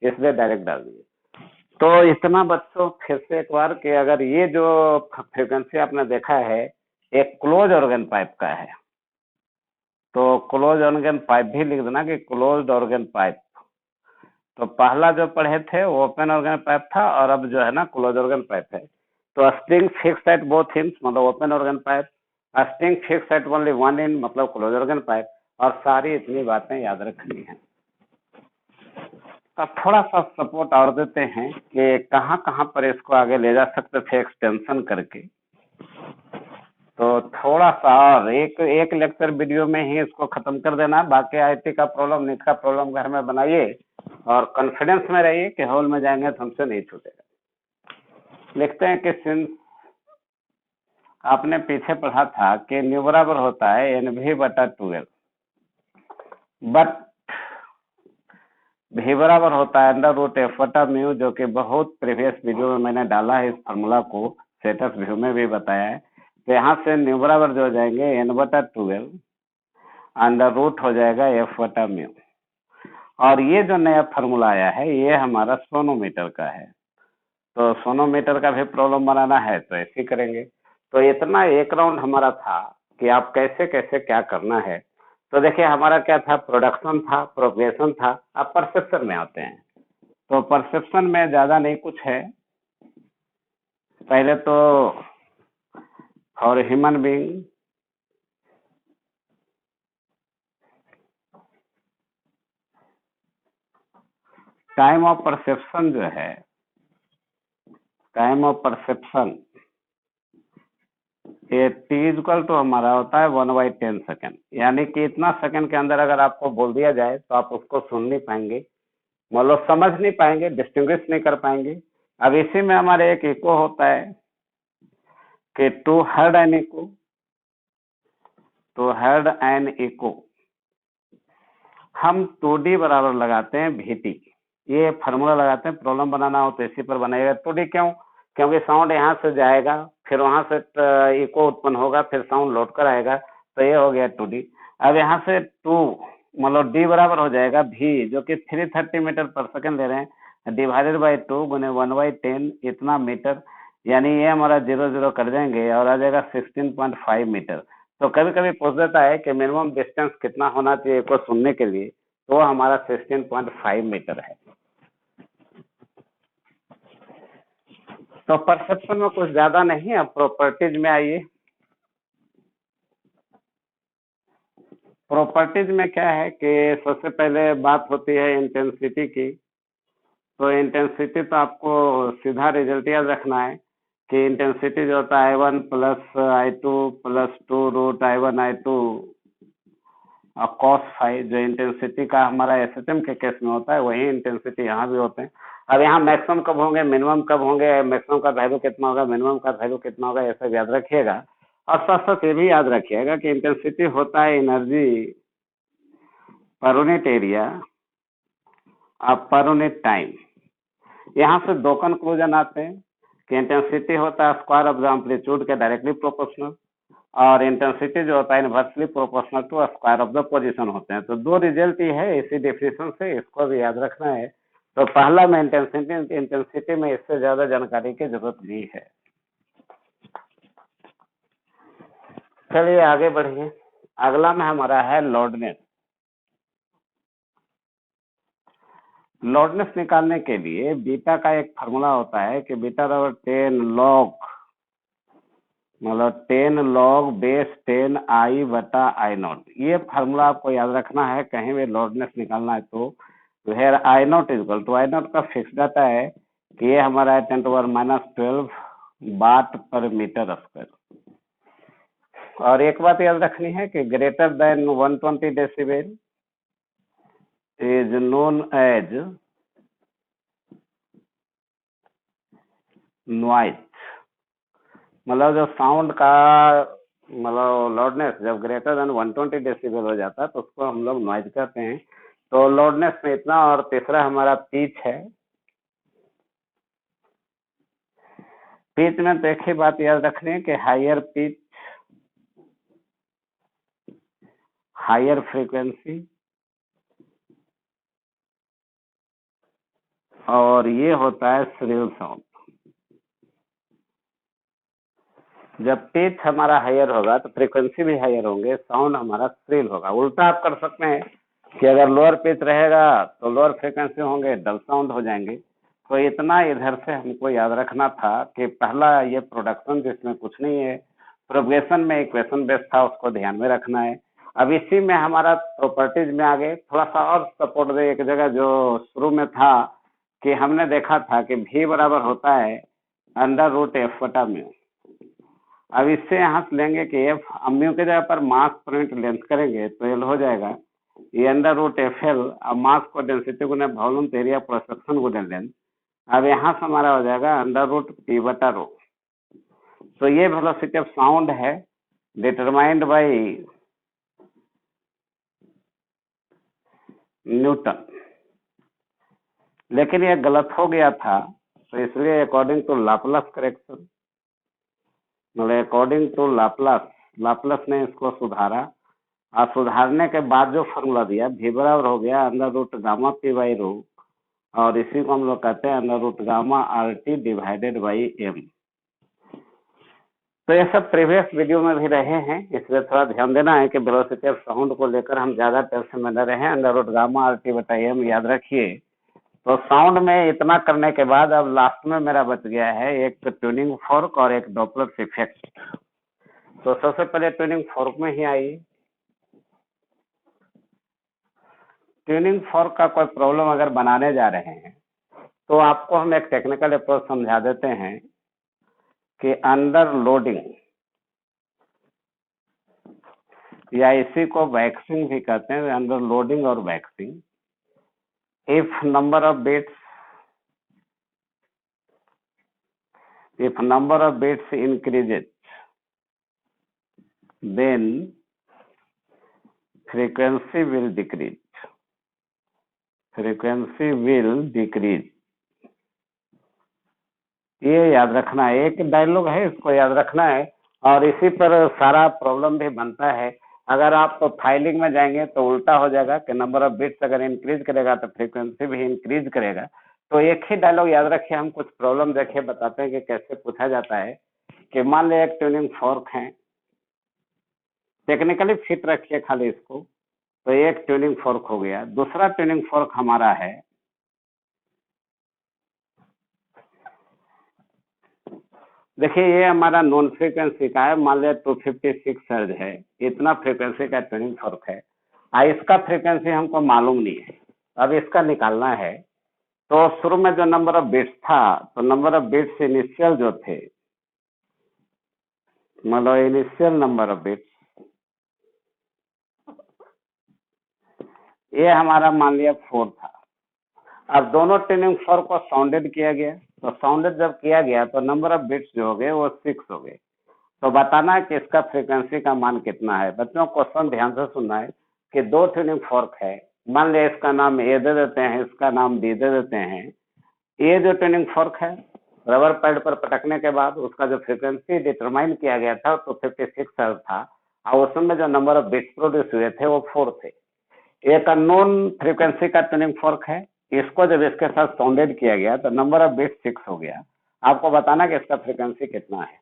इसलिए डायरेक्ट डाल दिए। तो इतना बच्चों फिर से एक बार कि अगर ये जो फ्रीक्वेंसी आपने देखा है एक क्लोज ऑर्गन पाइप का है, तो क्लोज ऑर्गन पाइप भी लिख देना कि क्लोज्ड ऑर्गन पाइप। तो पहला जो पढ़े थे वो ओपन ऑर्गन पाइप था, और अब जो है ना क्लोज ऑर्गन पाइप है। तो string fix at both ends मतलब open organ pipe, string fix at only one end मतलब क्लोज ऑर्गन पाइप, और सारी इतनी बातें याद रखनी है। अब थोड़ा सा सपोर्ट और देते हैं कि कहाँ कहाँ पर इसको आगे ले जा सकते थे एक्सटेंशन करके। तो थोड़ा सा और एक लेक्चर वीडियो में ही इसको खत्म कर देना। बाकी आईटी का प्रॉब्लम नीट का प्रॉब्लम घर में बनाइए और कॉन्फिडेंस में रहिए कि हॉल में जाएंगे तो हमसे नहीं छूटेगा। लिखते हैं कि सिंस आपने पीछे पढ़ा था कि न्यू बराबर होता है NV/12, बट भी बराबर होता है √F/μ, जो कि बहुत प्रीवियस वीडियो में मैंने डाला है इस फार्मूला को, स्टेटस व्यू में भी बताया है। तो यहाँ से न्यू बराबर जो हो जाएंगे N/12 √, हो जाएगा F/μ। और ये जो नया फार्मूला आया है ये हमारा सोनोमीटर का है। तो सोनोमीटर का भी प्रॉब्लम बनाना है तो ऐसे करेंगे। तो इतना एक राउंड हमारा था कि आप कैसे कैसे क्या करना है। तो देखिए हमारा क्या था, प्रोडक्शन था, प्रोग्रेशन था। अब परसेप्शन में आते हैं। तो परसेप्शन में ज्यादा नहीं कुछ है। पहले तो for human being time of perception जो है, टाइम ऑफ परसेप्शन ये T = हमारा होता है 1/10 सेकेंड। यानी कि इतना सेकंड के अंदर अगर आपको बोल दिया जाए तो आप उसको सुन नहीं पाएंगे, मतलब समझ नहीं पाएंगे, डिस्टिंग्विश नहीं कर पाएंगे। अब इसी में हमारे एक इको होता है कि to heard an echo, to heard an echo हम 2D बराबर लगाते हैं VT। ये फार्मूला लगाते हैं, प्रॉब्लम बनाना हो तो इसी पर बनाएगा। 2D क्यों? क्योंकि साउंड यहाँ से जाएगा, फिर वहां से इको उत्पन्न होगा, फिर साउंड लौट कर आएगा, तो ये हो गया 2D। अब यहाँ से 2 मतलब D बराबर हो जाएगा V, जो कि 330 मीटर पर सेकंड ले रहे हैं, डिवाइडेड बाई 2 गुने 1/10 इतना मीटर। यानी ये हमारा 0 कर देंगे और आ जाएगा 16.5 मीटर। तो कभी कभी पूछ देता है कि मिनिमम डिस्टेंस कितना होना चाहिए को सुनने के लिए, तो हमारा 16.5 मीटर है। तो परसेप्शन में कुछ ज्यादा नहीं है। अब प्रॉपर्टीज में आइए। प्रॉपर्टीज में क्या है कि सबसे पहले बात होती है इंटेंसिटी की। तो इंटेंसिटी तो आपको सीधा रिजल्ट याद रखना है कि इंटेंसिटी जो होता है I1 + I2 + 2√I1I2 cos phi, जो इंटेंसिटी का हमारा एसएचएम के केस में होता है वही इंटेंसिटी यहाँ भी होते हैं। अब यहाँ मैक्सिमम कब होंगे, मिनिमम कब होंगे, मैक्सिमम का वैल्यू कितना होगा, मिनिमम का वैल्यू कितना होगा, ये सब याद रखिएगा। और साथ साथ ये भी याद रखिएगा कि इंटेंसिटी होता है एनर्जी पर यूनिट एरिया और पर यूनिट टाइम। यहाँ से दो कंक्लूजन आते हैं कि इंटेंसिटी होता है स्क्वायर ऑफ द एम्पलीट्यूड के डायरेक्टली प्रोपोर्शनल, और इंटेंसिटी जो होता है inversely proportional to square of the position होते हैं। तो दो रिजल्ट ही है इसी डेफिनेशन से, इसको भी याद रखना है। तो पहला में इंटेंसिटी में इससे ज्यादा जानकारी की जरूरत नहीं है। चलिए आगे बढ़िए। अगला में हमारा है लोडनेस। लोडनेस निकालने के लिए बीटा का एक फार्मूला होता है कि बीटा बराबर 10 log, मतलब 10 log बेस 10 I/I0। ये फार्मूला आपको याद रखना है कहीं भी लोडनेस निकालना है तो। वेयर I0 = I0 का फिक्स डाटा है कि ये हमारा 10⁻12 वाट पर मीटर स्क्वायर। और एक बात याद रखनी है कि greater than 120 decibel is known as noise. मतलब जो साउंड का मतलब लाउडनेस जब ग्रेटर देन 120 डेसिबल हो जाता है तो उसको हम लोग नॉइज कहते हैं। तो लाउडनेस में इतना, और तीसरा हमारा पिच है। पिच में तो एक ही बात याद रखनी है कि हायर पिच, हायर फ्रीक्वेंसी, और ये होता है श्रिल साउंड। जब पिच हमारा हायर होगा तो फ्रीक्वेंसी भी हायर होंगे, साउंड हमारा श्रिल होगा। उल्टा आप कर सकते हैं कि अगर लोअर पिच रहेगा तो लोअर फ्रीक्वेंसी होंगे, डल साउंड हो जाएंगे। तो इतना इधर से हमको याद रखना था कि पहला ये प्रोडक्शन जिसमें कुछ नहीं है, प्रोग्रेशन में इक्वेशन बेस था, उसको ध्यान में रखना है। अब इसी में हमारा प्रॉपर्टीज में आगे थोड़ा सा और सपोर्ट दे। एक जगह जो शुरू में था कि हमने देखा था कि भी बराबर होता है अंडर रूट एफ बटा म्यू। अब इससे यहाँ से लेंगे कि एफ म्यू के जगह पर मास पर यूनिट लेंथ करेंगे तो एल हो जाएगा ये अंडर रूट एफ एल। अब मास को डेंसिटी गुने वॉल्यूम एरिया प्लस सेक्शन गुने लेंथ। अब यहाँ से हमारा हो जाएगा अंडर रूट पी बटा रो। तो ये वेलोसिटी ऑफ साउंड है डिटरमाइंड बाय न्यूटन। लेकिन ये गलत हो गया था, तो इसलिए अकॉर्डिंग टू लाप्लास करेक्शन, मतलब अकॉर्डिंग टू लाप्लास ने इसको सुधारा, और सुधारने के बाद जो फॉर्मूला दिया भी बराबर हो गया under root gamma p by rho, और इसी को हम लोग कहते हैं under root gamma R T divided by M. तो ये सब प्रीवियस वीडियो में भी रहे हैं, इसलिए थोड़ा ध्यान देना है कि वेलोसिटी ऑफ साउंड को लेकर हम ज्यादा टेंशन में न रहे। Under root gamma R T बटा एम याद रखिए। तो साउंड में इतना करने के बाद अब लास्ट में मेरा बच गया है एक ट्यूनिंग फॉर्क और एक डॉपलर इफेक्ट। तो सबसे पहले ट्यूनिंग फॉर्क में ही आइए। ट्यूनिंग फॉर्क का कोई प्रॉब्लम अगर बनाने जा रहे हैं तो आपको हम एक टेक्निकल अप्रोच समझा देते हैं कि अंडर लोडिंग, या इसी को वैक्सिंग भी कहते हैं, अंडर लोडिंग और waxing, if number of beats increases then frequency will decrease, ये याद रखना है। एक डायलॉग है, इसको याद रखना है, और इसी पर सारा प्रॉब्लम भी बनता है। अगर आप तो फाइलिंग में जाएंगे तो उल्टा हो जाएगा कि नंबर ऑफ बिट्स अगर इंक्रीज करेगा तो फ्रीक्वेंसी भी इंक्रीज करेगा। तो एक ही डायलॉग याद रखिए। हम कुछ प्रॉब्लम देखिए, बताते हैं कि कैसे पूछा जाता है। कि मान लिया एक ट्यूनिंग फॉर्क है, टेक्निकली फिट रखिए खाली इसको। तो एक ट्यूनिंग फॉर्क हो गया। दूसरा ट्यूनिंग फॉर्क हमारा है, देखिए ये हमारा नॉन फ्रीक्वेंसी का है। मान लिया 256 हर्ट्ज है, इतना फ्रीक्वेंसी का ट्यूनिंग फॉर्क है। इसका फ्रीक्वेंसी हमको मालूम नहीं है, अब इसका निकालना है। तो शुरू में जो नंबर ऑफ बिट्स था, तो नंबर ऑफ बिट्स इनिशियल जो थे, मतलब इनिशियल नंबर ऑफ बिट्स, ये हमारा मान लिया 4 था। अब दोनों ट्यूनिंग फॉर्क को साउंडेड किया गया। तो साउंडेड जब किया गया तो नंबर ऑफ बिट्स जो हो गए वो 6 हो गए। तो बताना है कि इसका फ्रीक्वेंसी का मान कितना है। बच्चों क्वेश्चन ध्यान से सुनना है कि दो ट्यूनिंग फॉर्क है, मान लिया इसका नाम ए दे देते हैं, इसका नाम बी दे देते हैं। ये जो ट्यूनिंग फॉर्क है, रबर पैड पर पटकने के बाद उसका जो फ्रीक्वेंसी डिटरमाइन किया गया था तो 56 हर्ट्ज था, और उसमें जो नंबर ऑफ बिट्स प्रोड्यूस हुए थे वो 4 थे। एक अननोन फ्रीक्वेंसी का ट्यूनिंग फॉर्क है, इसको जब इसके साथ साउंडेड किया गया तो नंबर ऑफ बिट्स 6 हो गया। आपको बताना कि इसका फ्रीक्वेंसी कितना है।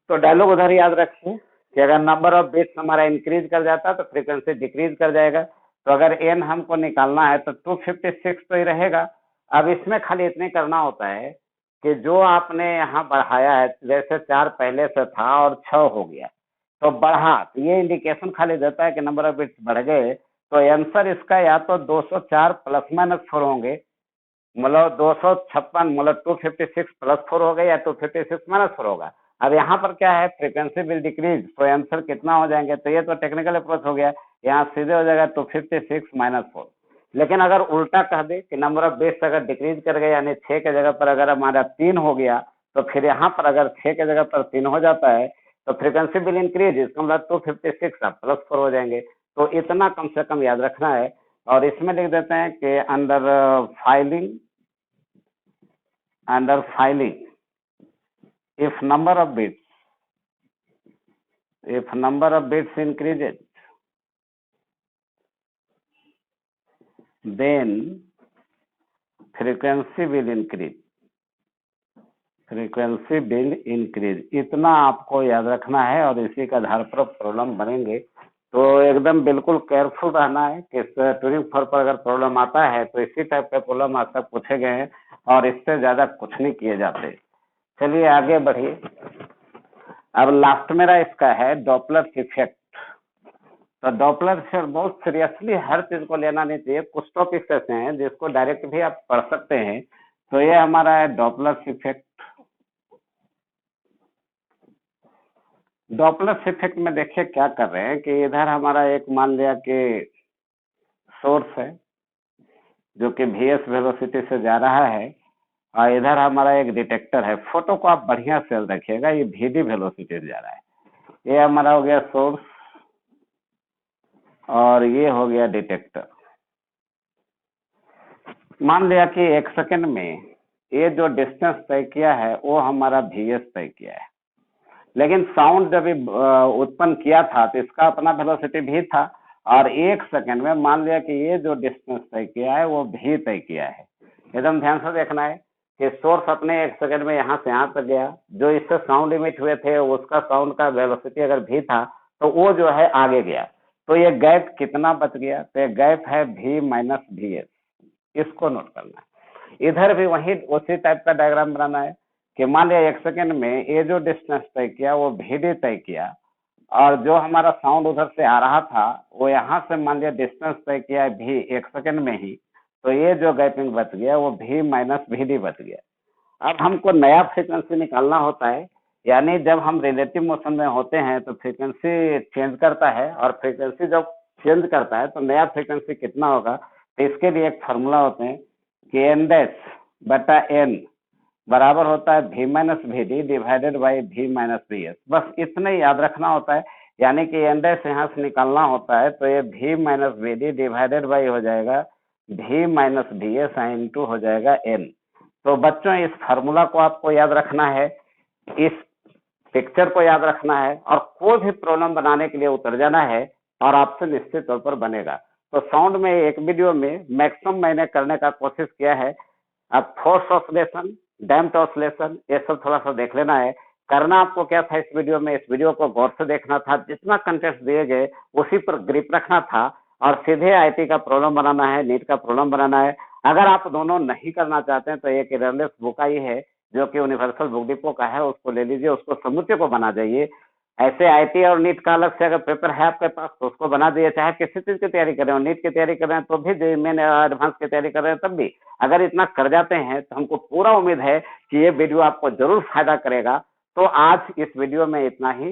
तो डायलॉग उधर याद रखिए कि अगर नंबर ऑफ बिट्स हमारा इंक्रीज कर जाता तो फ्रीक्वेंसी डिक्रीज कर जाएगा। तो अगर एन हमको निकालना है तो 256 तो ही रहेगा। अब इसमें खाली इतने करना होता है कि जो आपने यहाँ बढ़ाया है, जैसे 4 पहले से था और 6 हो गया तो बढ़ा, तो ये इंडिकेशन खाली देता है कि नंबर ऑफ बिट्स बढ़ गए। तो आंसर इसका या तो 204 प्लस माइनस 4 होंगे, मतलब 256, मतलब 256 प्लस 4 होगा या 256 माइनस 4 होगा। अब यहाँ पर क्या है, फ्रीक्वेंसी विल डिक्रीज, तो आंसर कितना हो जाएंगे। तो ये तो टेक्निकल अप्रोच हो गया, यहाँ सीधे हो जाएगा 256 माइनस 4। लेकिन अगर उल्टा कह दे कि नंबर ऑफ बिट्स अगर डिक्रीज कर गए, यानी 6 के जगह पर अगर हमारा 3 हो गया, तो फिर यहाँ पर अगर 6 के जगह पर 3 हो जाता है तो फ्रीक्वेंसी विल इंक्रीज, इसका मतलब 256 आप +4 हो जाएंगे। तो इतना कम से कम याद रखना है। और इसमें लिख देते हैं कि under filing if number of bits increases, then frequency will increase। इतना आपको याद रखना है और इसी के आधार पर प्रॉब्लम बनेंगे। तो एकदम बिल्कुल केयरफुल रहना है कि ट्यूरिंग फॉर्क पर अगर प्रॉब्लम आता है तो इसी टाइप के प्रॉब्लम आज तक पूछे गए हैं और इससे ज्यादा कुछ नहीं किए जाते। चलिए आगे बढ़िए। अब लास्ट मेरा इसका है डॉपलर इफेक्ट। तो डॉपलर इफेक्ट बहुत सीरियसली हर चीज को लेना नहीं चाहिए। कुछ टॉपिक्स ऐसे हैं जिसको डायरेक्ट भी आप पढ़ सकते हैं। तो ये हमारा है डॉपलर इफेक्ट। डॉपलर इफेक्ट में देखिए क्या कर रहे हैं कि इधर हमारा एक मान लिया कि सोर्स है जो कि vs वेलोसिटी से जा रहा है और इधर हमारा एक डिटेक्टर है। फोटो को आप बढ़िया से रखिएगा, ये vd वेलोसिटी से जा रहा है। ये हमारा हो गया सोर्स और ये हो गया डिटेक्टर। मान लिया कि 1 सेकंड में ये जो डिस्टेंस तय किया है वो हमारा vs तय किया है, लेकिन साउंड जब उत्पन्न किया था तो इसका अपना वेलोसिटी भी था और 1 सेकंड में मान लिया कि ये जो डिस्टेंस तय किया है वो भी तय किया है। एकदम ध्यान से देखना है कि सोर्स अपने 1 सेकंड में यहाँ से यहाँ तक गया, जो इससे साउंड इमिट हुए थे उसका साउंड का वेलोसिटी अगर भी था तो वो जो है आगे गया। तो ये गैप कितना बच गया? तो ये गैप है v माइनस vs, इसको नोट करना है। इधर भी वही उसी टाइप का डायग्राम बनाना है कि मान लिया 1 सेकंड में ये जो डिस्टेंस तय किया वो vd तय किया और जो हमारा साउंड उधर से आ रहा था वो यहाँ से मान लिया डिस्टेंस तय किया है v 1 सेकंड में ही। तो ये जो गैपिंग बच गया वो v माइनस vd बच गया। अब हमको नया फ्रीक्वेंसी निकालना होता है, यानी जब हम रिलेटिव मोशन में होते हैं तो फ्रीक्वेंसी चेंज करता है और फ्रीक्वेंसी जब चेंज करता है तो नया फ्रीक्वेंसी कितना होगा। तो इसके लिए एक फार्मूला होते हैं कि n डैश बटा n बराबर होता है v minus vd divided by v minus vs। बस इतना ही याद रखना होता है, यानी कि n डैश यहाँ से निकालना होता है तो ये v minus vd divided by हो जाएगा v माइनस vs इंटू हो जाएगा n। तो बच्चों इस फार्मूला को आपको याद रखना है, इस पिक्चर को याद रखना है और कोई भी प्रॉब्लम बनाने के लिए उतर जाना है और आपसे निश्चित तौर पर बनेगा। तो साउंड में एक वीडियो में मैक्सिमम मैंने करने का कोशिश किया है। अब फोर्स ऑसिलेशन, डैम्प्ड ऑसिलेशन, ये सब थोड़ा सा देख लेना है। करना आपको क्या था इस वीडियो को गौर से देखना था, जितना कंटेंट दिए गए उसी पर ग्रिप रखना था और सीधे आईटी का प्रॉब्लम बनाना है, नीट का प्रॉब्लम बनाना है। अगर आप दोनों नहीं करना चाहते हैं तो एक एररलेस बुक आई है जो कि यूनिवर्सल बुक डिपो का है, उसको ले लीजिए, उसको समूचे को बना जाइए। ऐसे आईटी और नीट का अलग से अगर पेपर है आपके पास तो उसको बना दीजिए, चाहे किसी चीज की तैयारी कर रहे हो, नीट की तैयारी कर रहे हैं तो भी, मैंने एडवांस की तैयारी कर रहे हैं तब भी। अगर इतना कर जाते हैं तो हमको पूरा उम्मीद है कि ये वीडियो आपको जरूर फायदा करेगा। तो आज इस वीडियो में इतना ही।